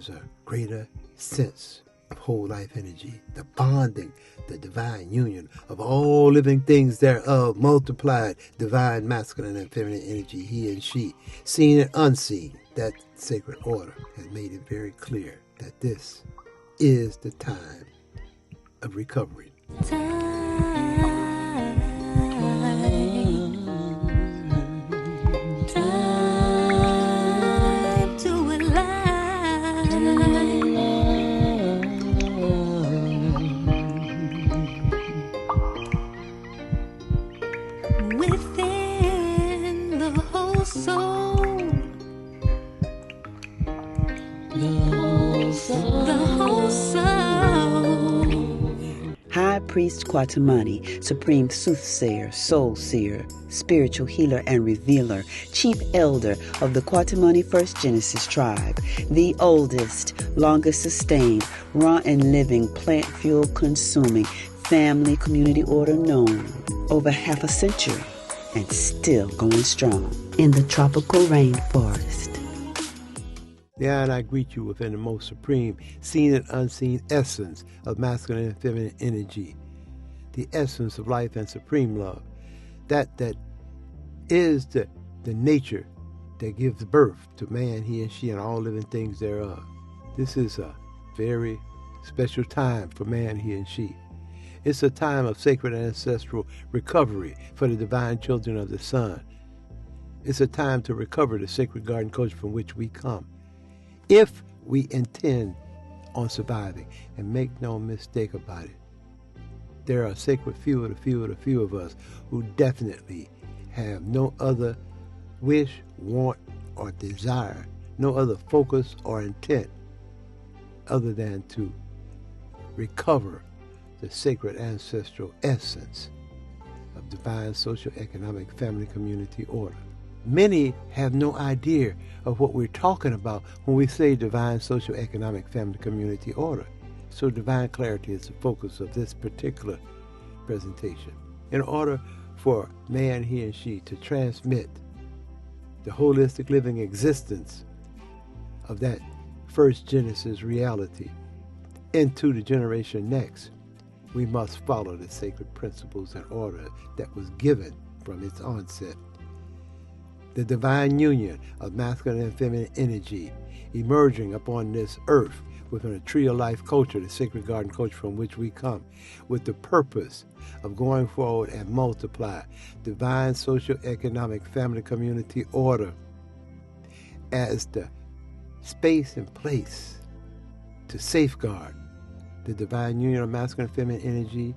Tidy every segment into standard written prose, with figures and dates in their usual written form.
there's a greater sense of whole life energy, the bonding, the divine union of all living things thereof, multiplied, divine masculine and feminine energy, he and she, seen and unseen. That sacred order has made it very clear that this is the time of recovery. High Priest Kwatamani, Supreme Soothsayer, Soul Seer, Spiritual Healer and Revealer, Chief Elder of the Kwatamani First Genesis tribe, the oldest, longest sustained, raw and living, plant fuel consuming, family community order known, over half a century, and still going strong in the tropical rainforest. Yeah, and I greet you within the most supreme, seen and unseen essence of masculine and feminine energy, the essence of life and supreme love, that is the nature that gives birth to man, he and she, and all living things thereof. This is a very special time for man, he and she. It's a time of sacred ancestral recovery for the divine children of the sun. It's a time to recover the sacred garden culture from which we come, if we intend on surviving. And make no mistake about it, there are a sacred few of us who definitely have no other wish, want, or desire, no other focus or intent other than to recover the sacred ancestral essence of divine social, economic, family, community order. Many have no idea of what we're talking about when we say divine social, economic, family, community order. So divine clarity is the focus of this particular presentation. In order for man, he and she, to transmit the holistic living existence of that first Genesis reality into the generation next, we must follow the sacred principles and order that was given from its onset. The divine union of masculine and feminine energy emerging upon this earth within a tree of life culture, the sacred garden culture from which we come, with the purpose of going forward and multiply divine social, economic, family, community order as the space and place to safeguard the divine union of masculine and feminine energy,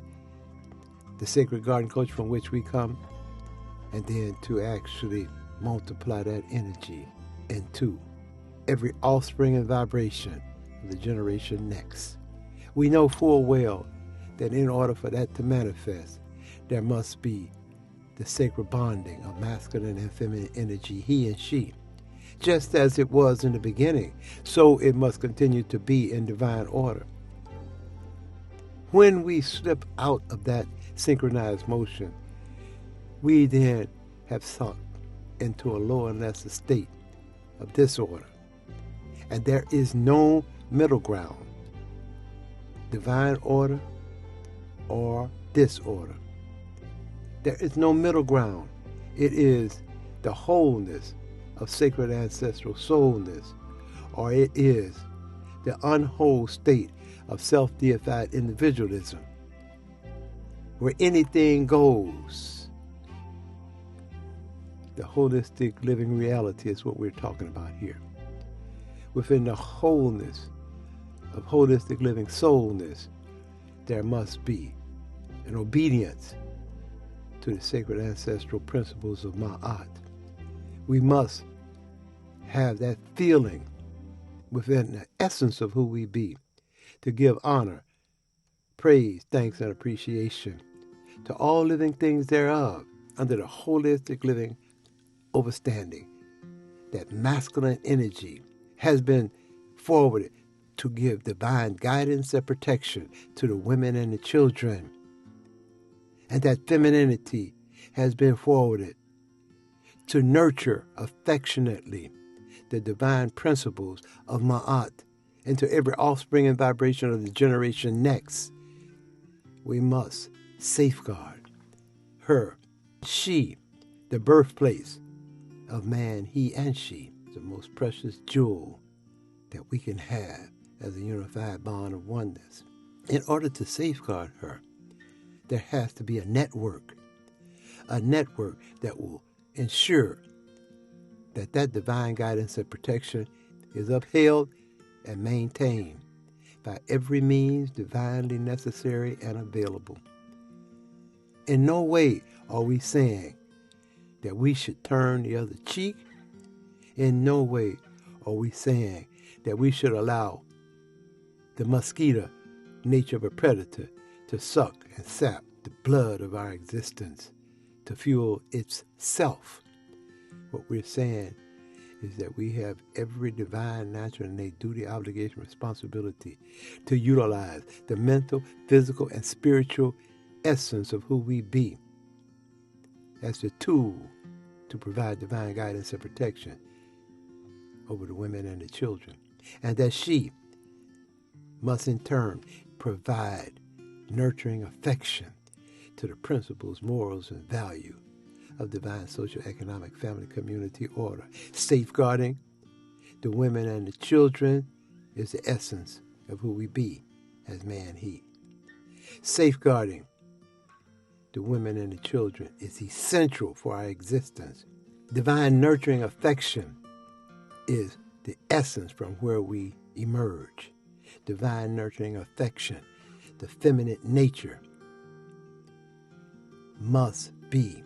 the sacred garden culture from which we come, and then to actually multiply that energy into every offspring and vibration of the generation next. We know full well that in order for that to manifest, there must be the sacred bonding of masculine and feminine energy, he and she. Just as it was in the beginning, so it must continue to be in divine order. When we slip out of that synchronized motion, we then have sunk into a lower and lesser state of disorder. And there is no middle ground, divine order or disorder. There is no middle ground. It is the wholeness of sacred ancestral soulness, or it is the unwhole state of self-deified individualism, where anything goes. The holistic living reality is what we're talking about here. Within the wholeness of holistic living soulness, there must be an obedience to the sacred ancestral principles of Maat. We must have that feeling within the essence of who we be, to give honor, praise, thanks, and appreciation to all living things thereof, under the holistic living overstanding that masculine energy has been forwarded to give divine guidance and protection to the women and the children, and that femininity has been forwarded to nurture affectionately the divine principles of Maat and to every offspring and vibration of the generation next. We must safeguard her, she, the birthplace of man, he and she, the most precious jewel that we can have as a unified bond of oneness. In order to safeguard her, there has to be a network that will ensure that that divine guidance and protection is upheld and maintained by every means divinely necessary and available. In no way are we saying that we should turn the other cheek. In no way are we saying that we should allow the mosquito nature of a predator to suck and sap the blood of our existence to fuel its self. What we're saying is that we have every divine, natural, and innate duty, obligation, responsibility to utilize the mental, physical, and spiritual essence of who we be as the tool to provide divine guidance and protection over the women and the children. And that she must in turn provide nurturing affection to the principles, morals, and value of divine social, economic, family, community order. Safeguarding the women and the children is the essence of who we be as man, he. Safeguarding the women and the children is essential for our existence. Divine nurturing affection is the essence from where we emerge. Divine nurturing affection, the feminine nature, must be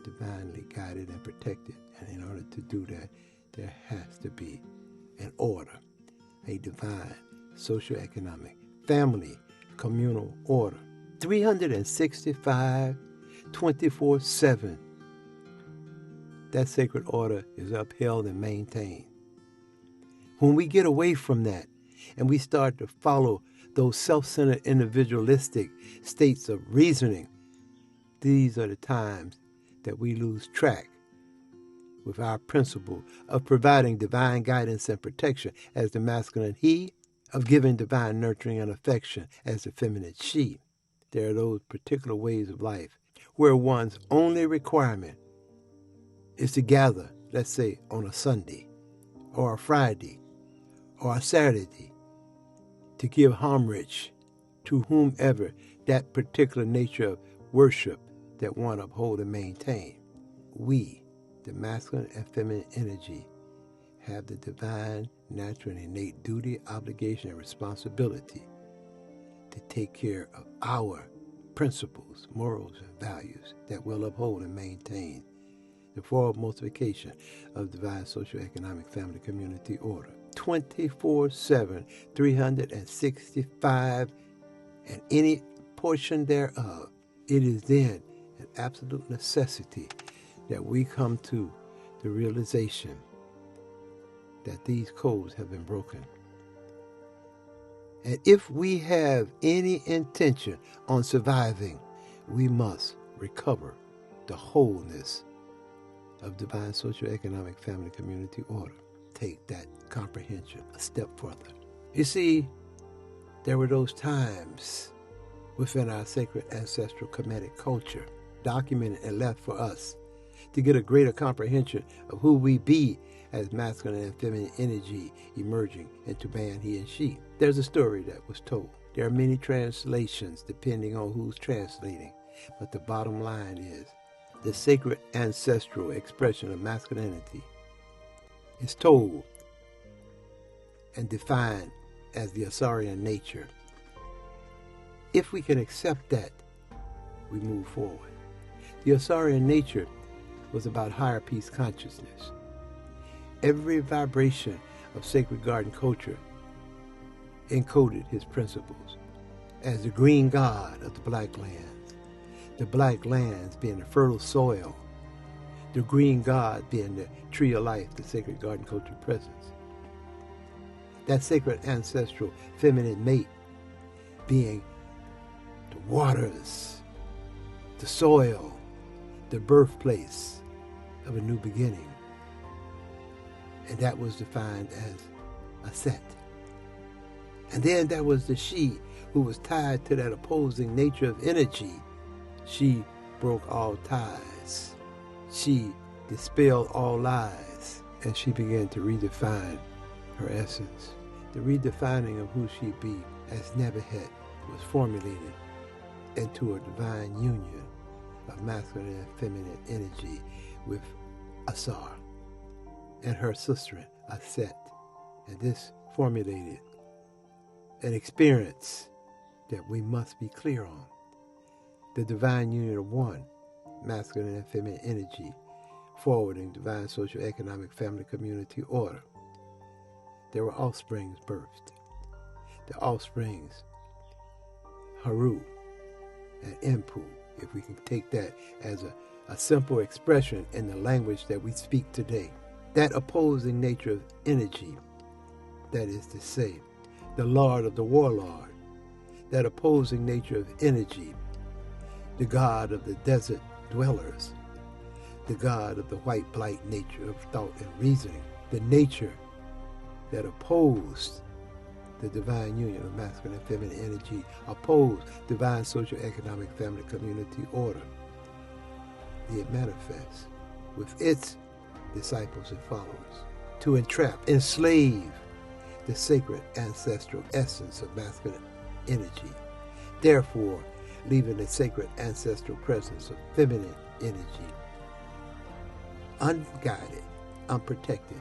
divinely guided and protected. And in order to do that, there has to be an order, a divine, socio-economic, family, communal order. 365, 24/7. That sacred order is upheld and maintained. When we get away from that and we start to follow those self-centered individualistic states of reasoning, these are the times that we lose track with our principle of providing divine guidance and protection as the masculine he, of giving divine nurturing and affection as the feminine she. There are those particular ways of life where one's only requirement is to gather, let's say, on a Sunday or a Friday or a Saturday to give homage to whomever that particular nature of worship that one uphold and maintain. We, the masculine and feminine energy, have the divine, natural, and innate duty, obligation, and responsibility to take care of our principles, morals, and values that will uphold and maintain the forward multiplication of divine social, economic, family, community order. 24/7, 365, and any portion thereof. It is then an absolute necessity that we come to the realization that these codes have been broken. And if we have any intention on surviving, we must recover the wholeness of divine social, economic, family, community order. Take that comprehension a step further. You see, there were those times within our sacred ancestral Kemetic culture, documented and left for us to get a greater comprehension of who we be as masculine and feminine energy emerging into man, he, and she. There's a story that was told. There are many translations depending on who's translating, but the bottom line is the sacred ancestral expression of masculinity is told and defined as the Ausarian nature. If we can accept that, we move forward. The Ausarian nature was about higher peace consciousness. Every vibration of sacred garden culture encoded his principles as the green god of the black lands, the black lands being the fertile soil, the green god being the tree of life, the sacred garden culture presence. That sacred ancestral feminine mate being the waters, the soil, the birthplace of a new beginning. And that was defined as Isfet. And then there was the she who was tied to that opposing nature of energy. She broke all ties. She dispelled all lies. And she began to redefine her essence. The redefining of who she be as Nebuchadnezzar was formulated into a divine union of masculine and feminine energy with Asar and her sister Isfet. And this formulated an experience that we must be clear on. The divine union of one, masculine and feminine energy, forwarding divine social, economic, family, community order. There were offsprings birthed. The offsprings, Haru and Impu, if we can take that as a simple expression in the language that we speak today. That opposing nature of energy, that is to say, the Lord of the Warlord, that opposing nature of energy, the God of the desert dwellers, the God of the white blight nature of thought and reasoning, the nature that opposed the divine union of masculine and feminine energy, opposed divine social, economic, family, community order. It manifests with its disciples and followers to entrap, enslave the sacred ancestral essence of masculine energy, therefore leaving the sacred ancestral presence of feminine energy unguided, unprotected,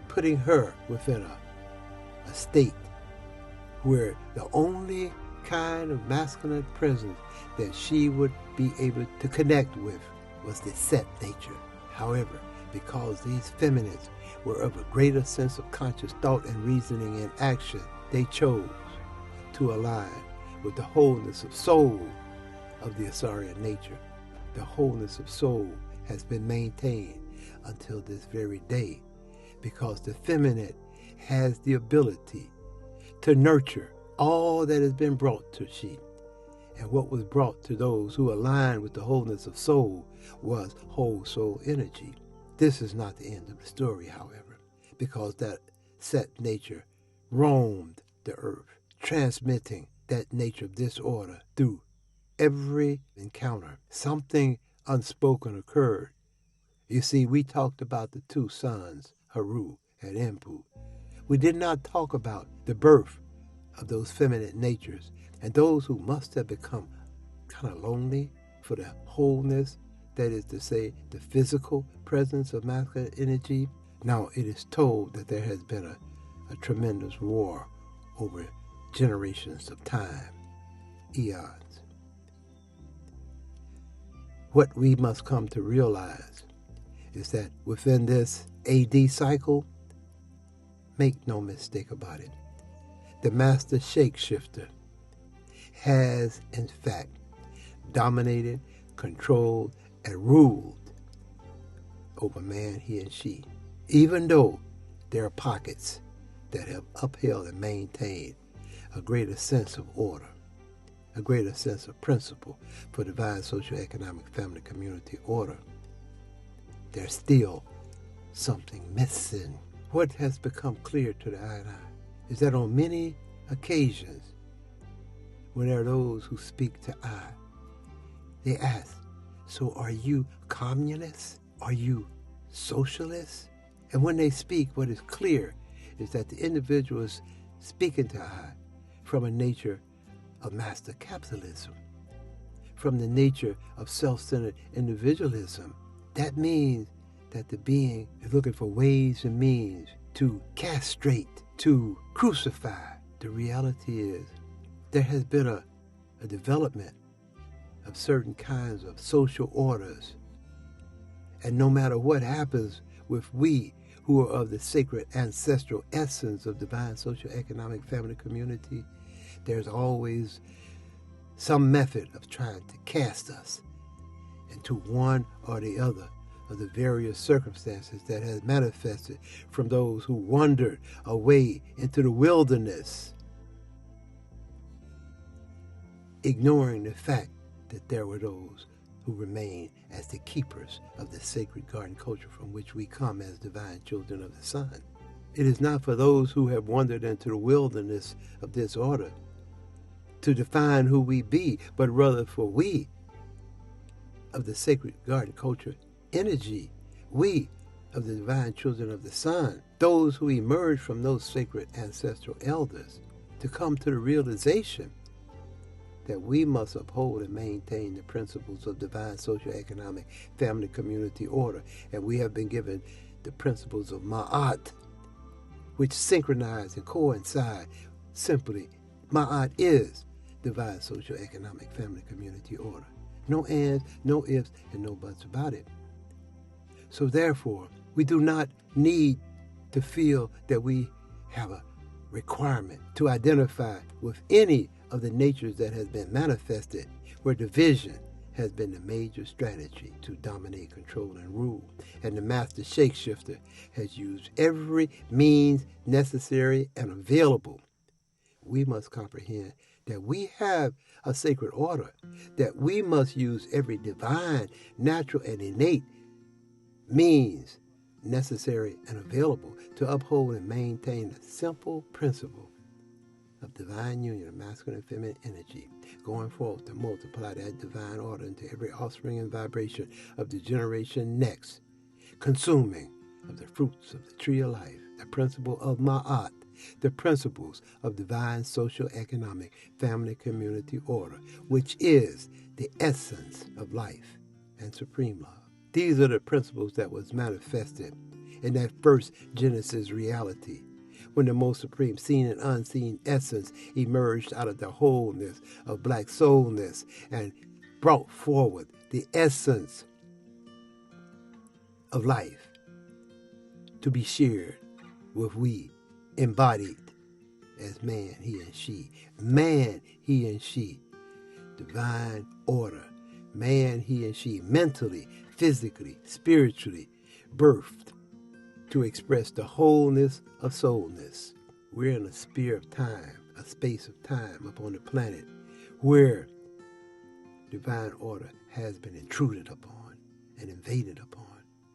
putting her within a state where the only kind of masculine presence that she would be able to connect with was the set nature. However, because these feminines were of a greater sense of conscious thought and reasoning and action, they chose to align with the wholeness of soul of the Ausarian nature. The wholeness of soul has been maintained until this very day because the feminine has the ability to nurture all that has been brought to she. And what was brought to those who aligned with the wholeness of soul was whole soul energy. This is not the end of the story, however, because that set nature roamed the earth, transmitting that nature of disorder through every encounter. Something unspoken occurred. You see, we talked about the two sons, Haru and Impu. We did not talk about the birth of those feminine natures and those who must have become kind of lonely for the wholeness, that is to say, the physical presence of masculine energy. Now, it is told that there has been a tremendous war over generations of time, eons. What we must come to realize is that within this AD cycle, make no mistake about it, the master shapeshifter has, in fact, dominated, controlled, and ruled over man, he and she, even though there are pockets that have upheld and maintained a greater sense of order, a greater sense of principle for divine social, economic, family, community order. There's still something missing. What has become clear to the eye and eye is that on many occasions, when there are those who speak to I, they ask, so are you communists? Are you socialists? And when they speak, what is clear is that the individual is speaking to I from a nature of master capitalism, from the nature of self-centered individualism. That means that the being is looking for ways and means to castrate, to crucify. The reality is there has been a development of certain kinds of social orders. And no matter what happens with we who are of the sacred ancestral essence of divine social, economic, family, community, there's always some method of trying to cast us into one or the other of the various circumstances that has manifested from those who wandered away into the wilderness, ignoring the fact that there were those who remain as the keepers of the sacred garden culture from which we come as divine children of the sun. It is not for those who have wandered into the wilderness of disorder to define who we be, but rather for we of the sacred garden culture energy, we of the divine children of the sun, those who emerge from those sacred ancestral elders, to come to the realization that we must uphold and maintain the principles of divine social, economic, family, community order. And we have been given the principles of Maat, which synchronize and coincide. Simply, Maat is divine social, economic, family, community order. No ands, no ifs, and no buts about it. So therefore, we do not need to feel that we have a requirement to identify with any of the natures that has been manifested, where division has been the major strategy to dominate, control, and rule. And the master shapeshifter has used every means necessary and available. We must comprehend that we have a sacred order, that we must use every divine, natural, and innate means necessary and available to uphold and maintain the simple principle of divine union of masculine and feminine energy, going forth to multiply that divine order into every offspring and vibration of the generation next, consuming of the fruits of the tree of life, the principle of Ma'at, the principles of divine social, economic, family, community order, which is the essence of life and supreme love. These are the principles that was manifested in that first Genesis reality, when the most supreme seen and unseen essence emerged out of the wholeness of black soulness and brought forward the essence of life to be shared with we, embodied as man, he and she. Man, he and she. Divine order. Man, he and she. Mentally, physically, spiritually, birthed to express the wholeness of soulness. We're in a sphere of time, a space of time upon the planet where divine order has been intruded upon and invaded upon.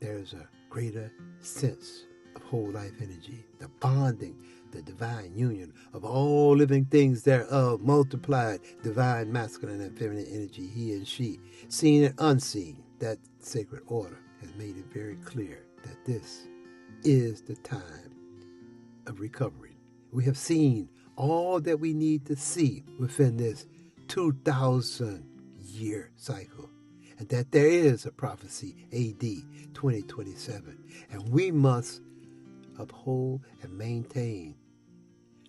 There's a greater sense of whole life energy, the bonding, the divine union of all living things thereof, multiplied divine masculine and feminine energy, he and she, seen and unseen. That sacred order has made it very clear that this is the time of recovery. We have seen all that we need to see within this 2,000-year cycle, and that there is a prophecy, AD 2027, and we must uphold and maintain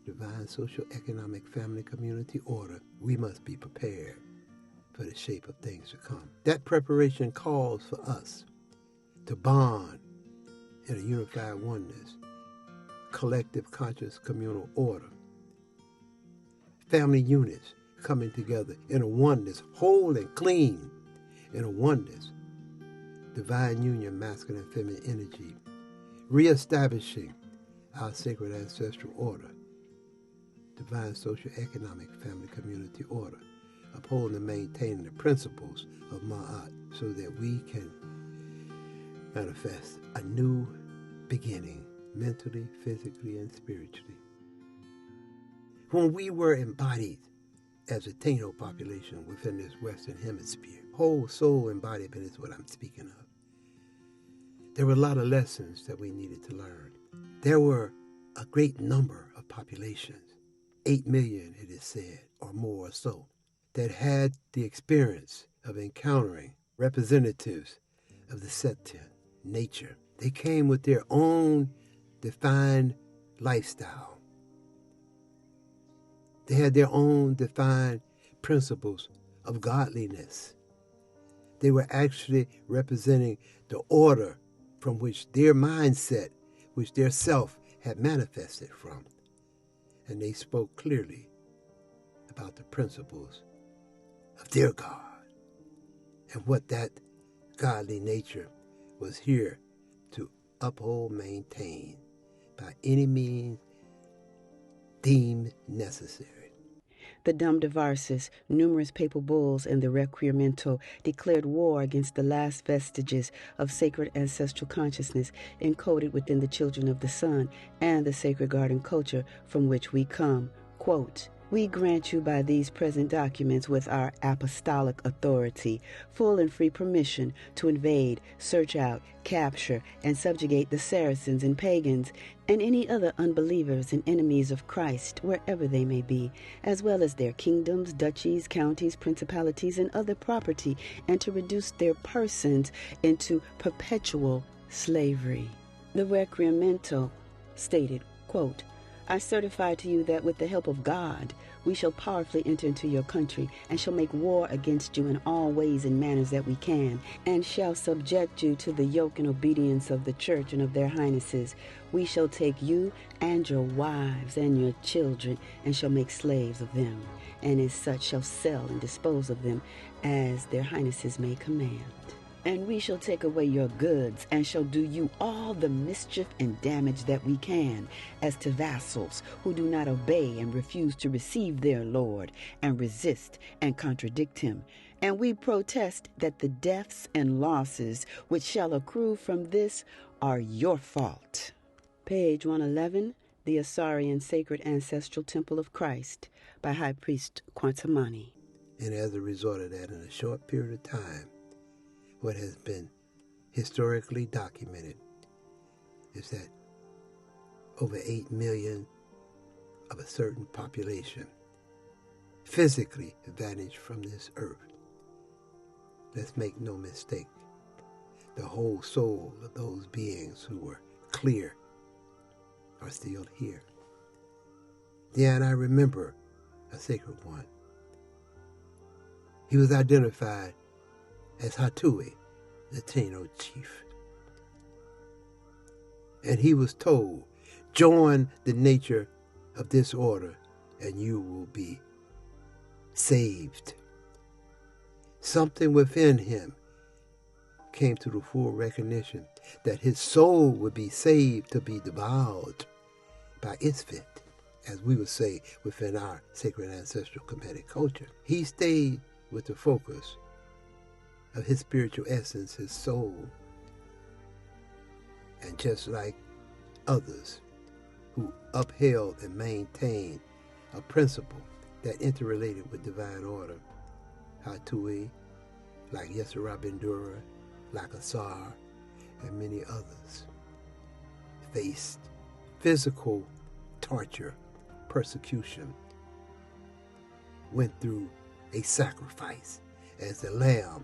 divine social, economic, family, community order. We must be prepared for the shape of things to come. That preparation calls for us to bond in a unified oneness, collective conscious communal order, family units coming together in a oneness, whole and clean, in a oneness, divine union, masculine and feminine energy, reestablishing our sacred ancestral order, divine social, economic, family, community order, upholding and maintaining the principles of Ma'at so that we can manifest a new beginning, mentally, physically, and spiritually. When we were embodied as a Taino population within this Western Hemisphere, whole soul embodiment is what I'm speaking of. There were a lot of lessons that we needed to learn. There were a great number of populations, 8 million it is said, or more or so, that had the experience of encountering representatives of the Septian nature. They came with their own defined lifestyle. They had their own defined principles of godliness. They were actually representing the order from which their mindset, which their self had manifested from. And they spoke clearly about the principles of their God and what that godly nature was here to uphold, maintain by any means deemed necessary. The Dum Divarsis, numerous papal bulls, and the Requirimiento declared war against the last vestiges of sacred ancestral consciousness encoded within the children of the sun and the sacred garden culture from which we come. Quote, "We grant you by these present documents with our apostolic authority full and free permission to invade, search out, capture, and subjugate the Saracens and pagans and any other unbelievers and enemies of Christ wherever they may be, as well as their kingdoms, duchies, counties, principalities, and other property, and to reduce their persons into perpetual slavery." The Requirimiento stated, quote, "I certify to you that with the help of God, we shall powerfully enter into your country and shall make war against you in all ways and manners that we can, and shall subject you to the yoke and obedience of the church and of their highnesses. We shall take you and your wives and your children and shall make slaves of them, and as such shall sell and dispose of them as their highnesses may command. And we shall take away your goods, and shall do you all the mischief and damage that we can, as to vassals who do not obey and refuse to receive their lord, and resist and contradict him. And we protest that the deaths and losses which shall accrue from this are your fault." Page 111, The Ausarian Sacred Ancestral Temple of Christ, by High Priest Kwatamani. And as a result of that, in a short period of time, what has been historically documented is that over 8 million of a certain population physically vanished from this earth. Let's make no mistake, the whole soul of those beings who were clear are still here. Then I remember a sacred one. He was identified as Hatui, the Taino chief. And he was told, join the nature of this order and you will be saved. Something within him came to the full recognition that his soul would be saved to be devoured by Isfet, as we would say within our sacred ancestral Kemetic culture. He stayed with the focus of his spiritual essence, his soul. And just like others who upheld and maintained a principle that interrelated with divine order, Hatui, like Yesera Bendura, like Asar, and many others, faced physical torture, persecution, went through a sacrifice as the lamb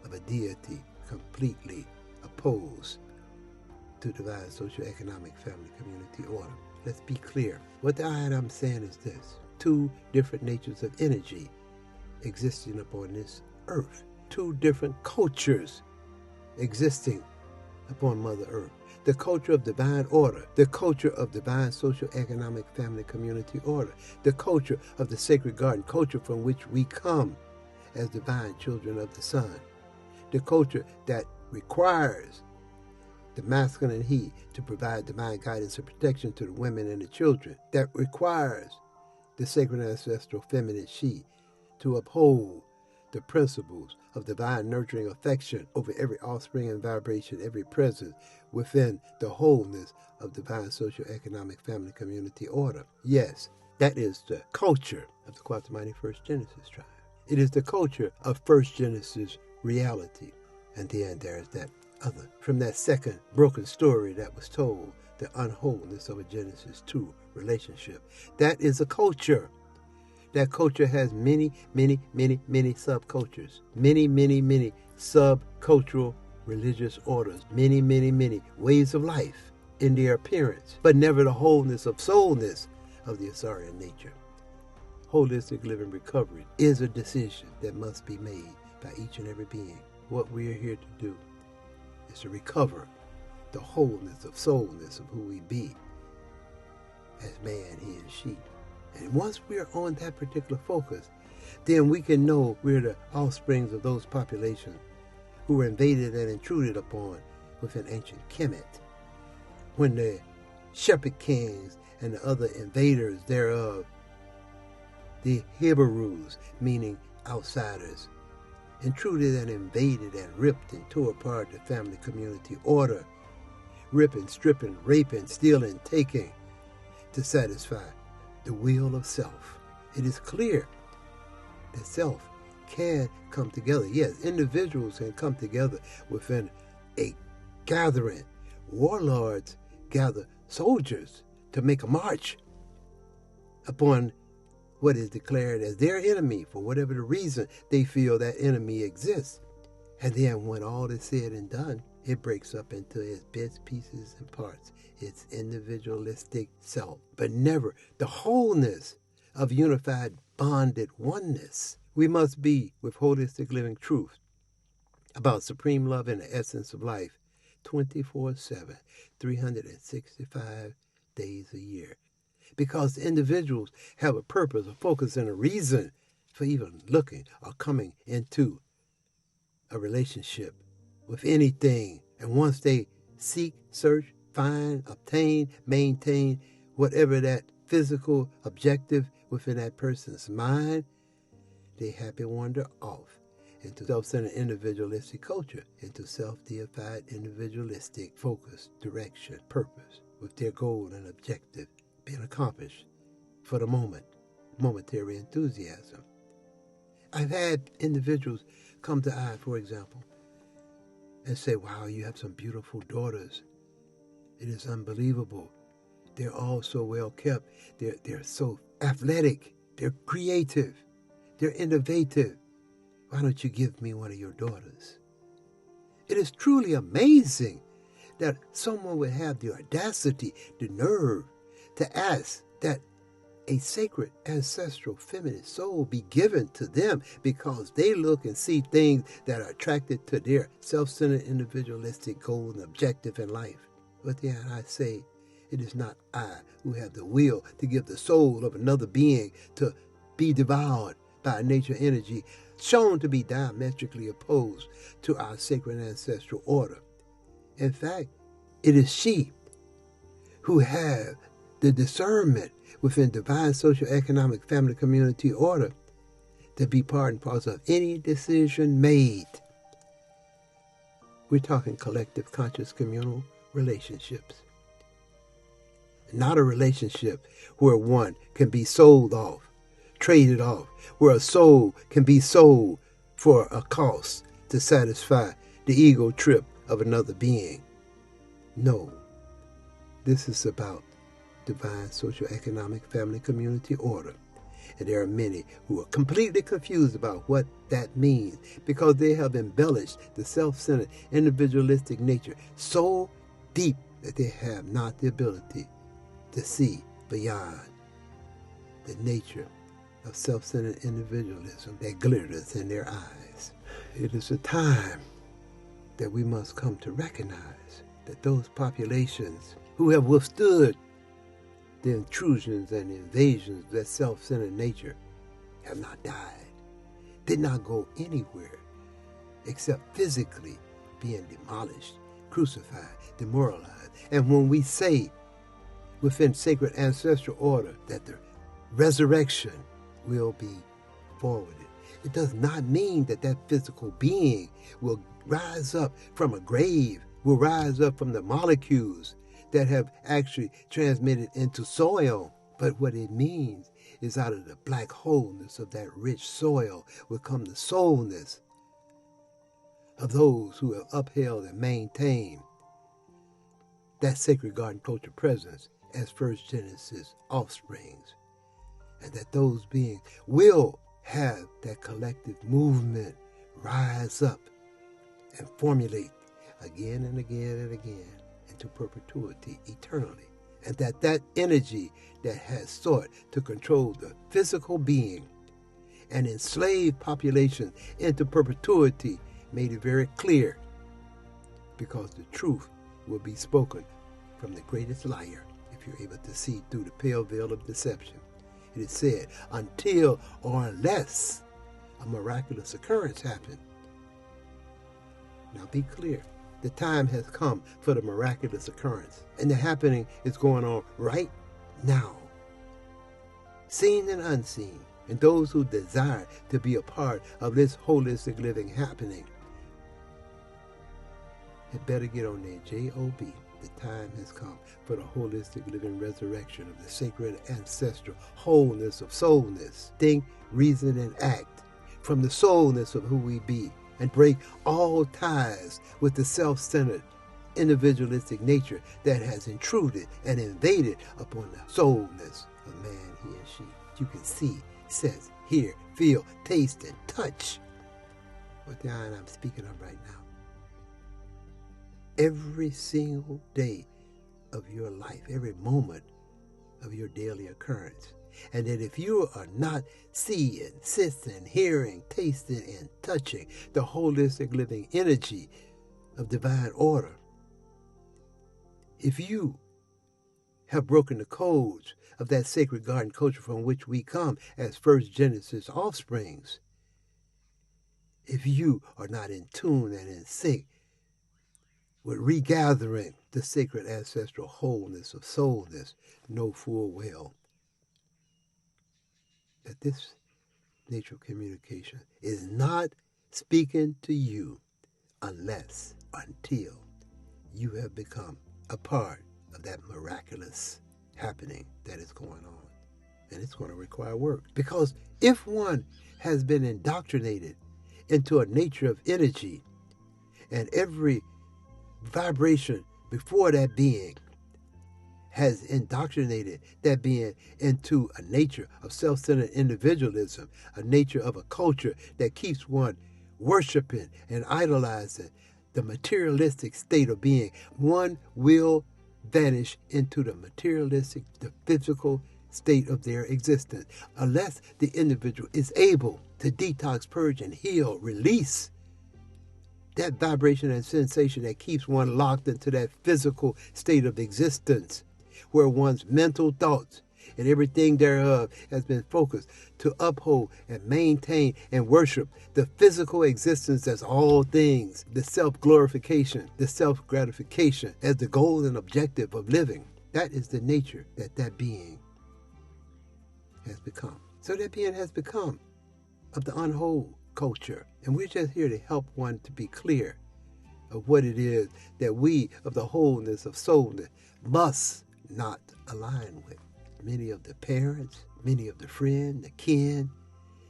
of a deity completely opposed to divine socio-economic family community order. Let's be clear. What I'm saying is this. 2 different natures of energy existing upon this earth. 2 different cultures existing upon Mother Earth. The culture of divine order, the culture of divine socio-economic family community order, the culture of the sacred garden, culture from which we come as divine children of the sun. The culture that requires the masculine he to provide divine guidance and protection to the women and the children, that requires the sacred ancestral feminine she to uphold the principles of divine nurturing affection over every offspring and vibration, every presence within the wholeness of divine socio-economic family community order. Yes, that is the culture of the Kwatamani First Genesis tribe. It is the culture of First Genesis reality. And then there's that other, from that second broken story that was told, the unwholeness of a Genesis 2 relationship. That is a culture. That culture has many, many, many, many subcultures, many, many, many subcultural religious orders, many, many, many ways of life in their appearance, but never the wholeness of soulness of the Ausarian nature. Holistic living recovery is a decision that must be made by each and every being. What we are here to do is to recover the wholeness of soulness of who we be as man, he, and she. And once we are on that particular focus, then we can know we're the offsprings of those populations who were invaded and intruded upon within ancient Kemet, when the shepherd kings and the other invaders thereof the Hebrews, meaning outsiders, intruded and invaded and ripped and tore apart the family community order, ripping, stripping, raping, stealing, taking, to satisfy the will of self. It is clear that self can come together. Yes, individuals can come together within a gathering. Warlords gather soldiers to make a march upon what is declared as their enemy for whatever the reason they feel that enemy exists. And then when all is said and done, it breaks up into its bits, pieces, and parts, its individualistic self, but never the wholeness of unified, bonded oneness. We must be with holistic living truth about supreme love and the essence of life 24/7, 365 days a year. Because individuals have a purpose, a focus, and a reason for even looking or coming into a relationship with anything. And once they seek, search, find, obtain, maintain whatever that physical objective within that person's mind, they happy wander off into self-centered individualistic culture, into self-deified individualistic focus, direction, purpose, with their goal and objective being accomplished for the moment, momentary enthusiasm. I've had individuals come to I, for example, and say, wow, you have some beautiful daughters. It is unbelievable. They're all so well kept. They're so athletic. They're creative. They're innovative. Why don't you give me one of your daughters? It is truly amazing that someone would have the audacity, the nerve to ask that a sacred ancestral feminine soul be given to them because they look and see things that are attracted to their self-centered individualistic goal and objective in life. But then I say, it is not I who have the will to give the soul of another being to be devoured by a nature energy shown to be diametrically opposed to our sacred ancestral order. In fact, it is she who have the discernment within divine social, economic, family, community order to be part and parcel of any decision made. We're talking collective, conscious, communal relationships. Not a relationship where one can be sold off, traded off, where a soul can be sold for a cost to satisfy the ego trip of another being. No, this is about divine social, economic, family, community order. And there are many who are completely confused about what that means because they have embellished the self-centered, individualistic nature so deep that they have not the ability to see beyond the nature of self-centered individualism that glitters in their eyes. It is a time that we must come to recognize that those populations who have withstood the intrusions and invasions of that self-centered nature have not died, did not go anywhere except physically being demolished, crucified, demoralized. And when we say within sacred ancestral order that the resurrection will be forwarded, it does not mean that that physical being will rise up from a grave, will rise up from the molecules that have actually transmitted into soil. But what it means is out of the black wholeness of that rich soil will come the soulness of those who have upheld and maintained that sacred garden culture presence as First Genesis offsprings. And that those beings will have that collective movement rise up and formulate again and again and again into perpetuity eternally. And that energy that has sought to control the physical being and enslave population into perpetuity made it very clear, because the truth will be spoken from the greatest liar if you're able to see through the pale veil of deception. It is said, until or unless a miraculous occurrence happens. Now be clear. The time has come for the miraculous occurrence. And the happening is going on right now. Seen and unseen. And those who desire to be a part of this holistic living happening had better get on their J-O-B. The time has come for the holistic living resurrection of the sacred ancestral wholeness of soulness. Think, reason, and act from the soulness of who we be, and break all ties with the self-centered, individualistic nature that has intruded and invaded upon the soulness of man, he and she. You can see, sense, hear, feel, taste, and touch what the I I'm speaking of right now. Every single day of your life, every moment of your daily occurrence. And that if you are not seeing, sensing, hearing, tasting, and touching the holistic living energy of divine order, if you have broken the codes of that sacred garden culture from which we come as First Genesis offsprings, if you are not in tune and in sync with regathering the sacred ancestral wholeness of soulness, know full well that this nature of communication is not speaking to you until you have become a part of that miraculous happening that is going on. And it's going to require work. Because if one has been indoctrinated into a nature of energy, and every vibration before that being has indoctrinated that being into a nature of self-centered individualism, a nature of a culture that keeps one worshiping and idolizing the materialistic state of being, one will vanish into the materialistic, the physical state of their existence, unless the individual is able to detox, purge, and heal, release that vibration and sensation that keeps one locked into that physical state of existence, where one's mental thoughts and everything thereof has been focused to uphold and maintain and worship the physical existence as all things, the self-glorification, the self-gratification as the goal and objective of living. That is the nature that being has become. So that being has become of the unwhole culture. And we're just here to help one to be clear of what it is that we of the wholeness of soulness must not align with. Many of the parents, many of the friends, the kin,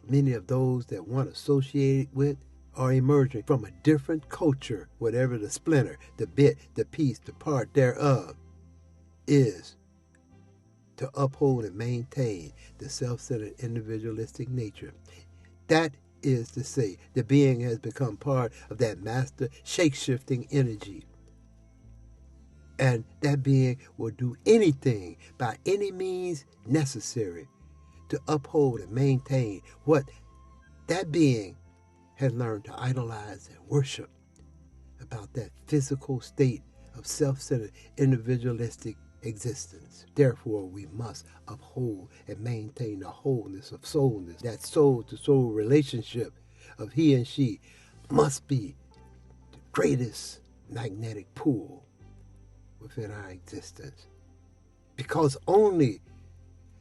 many of those that one associated with are emerging from a different culture, whatever the splinter, the bit, the piece, the part thereof is, to uphold and maintain the self-centered individualistic nature. That is to say, the being has become part of that master shape-shifting energy. And that being will do anything by any means necessary to uphold and maintain what that being has learned to idolize and worship about that physical state of self-centered individualistic existence. Therefore, we must uphold and maintain the wholeness of soulness. That soul-to-soul relationship of he and she must be the greatest magnetic pull within our existence. Because only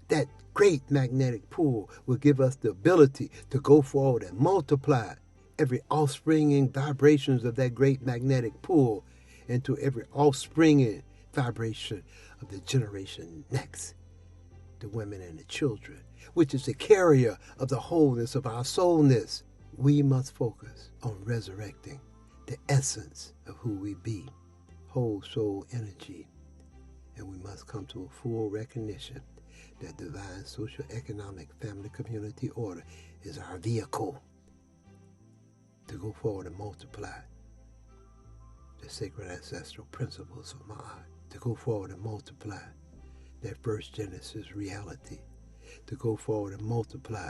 that great magnetic pull will give us the ability to go forward and multiply every offspringing vibrations of that great magnetic pull into every offspringing vibration of the generation next, the women and the children, which is the carrier of the wholeness of our soulness. We must focus on resurrecting the essence of who we be, whole soul energy, and we must come to a full recognition that divine social, economic, family, community order is our vehicle to go forward and multiply the sacred ancestral principles of Maat, to go forward and multiply that First Genesis reality, to go forward and multiply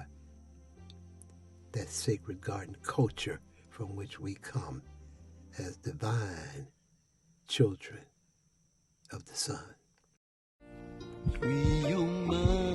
that sacred garden culture from which we come as divine children of the sun. Free your mind.